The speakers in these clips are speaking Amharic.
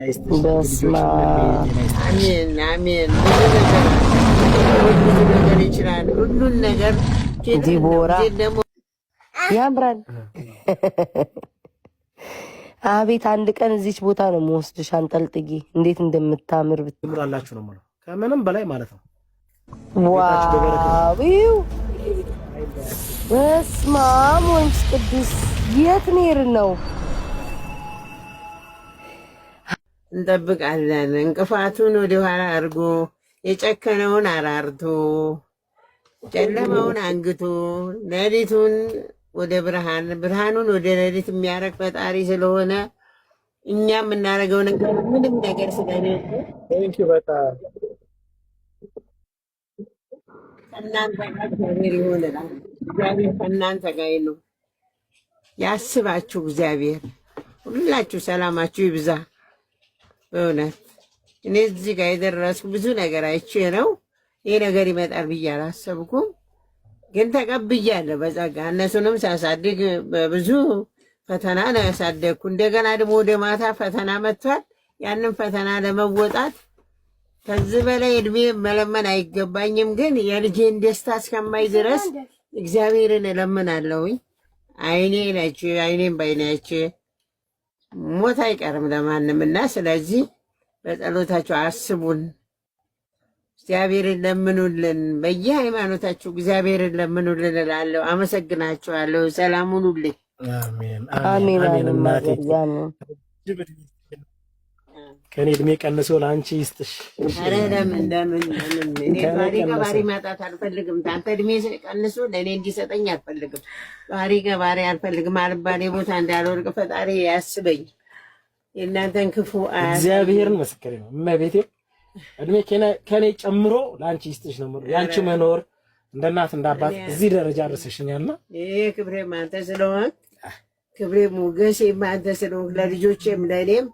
በስመ አሜን አሜን። ብዙ ነገር ይችላል ሁሉን ነገር ዲቦራ ያምራል። አቤት አንድ ቀን እዚች ቦታ ነው የምወስድሽ አንጠልጥጌ እንዴት እንደምታምር ብትምራላችሁ ነው ማለት ከምንም በላይ ማለት ነው። ዋው በስመ አብ ወመንፈስ ቅዱስ የት ነው? እንጠብቃለን። እንቅፋቱን ወደ ኋላ አድርጎ የጨከነውን አራርቶ ጨለማውን አንግቶ ሌሊቱን ወደ ብርሃን ብርሃኑን ወደ ሌሊት የሚያረግ ፈጣሪ ስለሆነ እኛ የምናደርገው ነገር ምንም ነገር ስለሌለ ከእናንተ ጋር እግዚአብሔር ይሆንላል። እግዚአብሔር ከእናንተ ጋር ነው። ያስባችሁ እግዚአብሔር። ሁላችሁ ሰላማችሁ ይብዛ። በእውነት እኔ እዚህ ጋር የደረስኩ ብዙ ነገር አይቼ ነው። ይሄ ነገር ይመጣል ብዬ አላሰብኩም፣ ግን ተቀብያለሁ በጸጋ። እነሱንም ሳሳድግ በብዙ ፈተና ነው ያሳደግኩ። እንደገና ደግሞ ወደ ማታ ፈተና መጥቷል። ያንን ፈተና ለመወጣት ከዚህ በላይ እድሜ መለመን አይገባኝም፣ ግን የልጄን ደስታ እስከማይ ድረስ እግዚአብሔርን እለምናለሁኝ። አይኔ ነች አይኔም ባይናች ሞት አይቀርም ለማንም እና ስለዚህ በጸሎታችሁ አስቡን። እግዚአብሔርን ለምኑልን፣ በየሃይማኖታችሁ እግዚአብሔርን ለምኑልን እላለሁ። አመሰግናችኋለሁ። ሰላም ሁኑልኝ። አሜን አሜን አሜን። እናቴ ከኔ እድሜ ቀንሶ ለአንቺ ይስጥሽ። ኧረ ለምን እኔ ባህሪ ከባህሪ ማጣት አልፈልግም። አንተ እድሜ ቀንሶ ለእኔ እንዲሰጠኝ አልፈልግም። ባህሪ ከባህሪ አልፈልግም። አልባሌ ቦታ እንዳልወድቅ ፈጣሪ ያስበኝ። የእናንተን ክፉ እግዚአብሔርን ምስክሬ ነው። እመቤቴ እድሜ ከኔ ጨምሮ ለአንቺ ይስጥሽ ነው የምለው። የአንቺ መኖር እንደ እናት እንደ አባት እዚህ ደረጃ አድርሰሽኛልና ይሄ ክብሬም አንተ ስለሆንክ ክብሬም ሞገሴም አንተ ስለሆንክ ለልጆቼም ለእኔም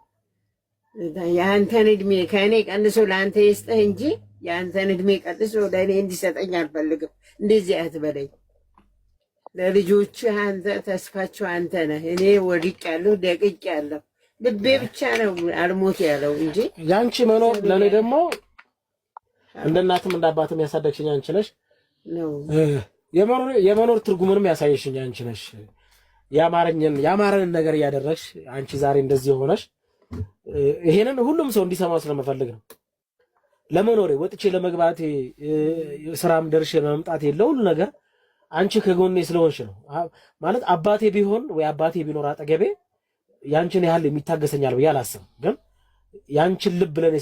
የአንተን እድሜ ከእኔ ቀንሶ ለአንተ ይስጥህ እንጂ የአንተን እድሜ ቀንሶ ለእኔ እንዲሰጠኝ አልፈልግም። እንደዚህ አትበለኝ። ለልጆችህ አንተ ተስፋቸው አንተ ነህ። እኔ ወድቄያለሁ፣ ደቅቄያለሁ። ልቤ ብቻ ነው አልሞት ያለው እንጂ ያንቺ መኖር ለእኔ ደግሞ እንደ እናትም እንደ አባትም ያሳደግሽኝ አንቺ ነሽ። የመኖር ትርጉምንም ያሳየሽኝ አንቺ ነሽ። ያማረንን ነገር እያደረግሽ አንቺ ዛሬ እንደዚህ ሆነሽ ይሄንን ሁሉም ሰው እንዲሰማው ስለመፈልግ ነው። ለመኖሬ ወጥቼ ለመግባቴ ስራም ደርሼ ለመምጣቴ ለሁሉ ነገር አንቺ ከጎኔ ስለሆንሽ ነው። ማለት አባቴ ቢሆን ወይ አባቴ ቢኖር አጠገቤ ያንቺን ያህል የሚታገሰኛል ብዬ አላስብም። ግን ያንቺን ልብ ለኔ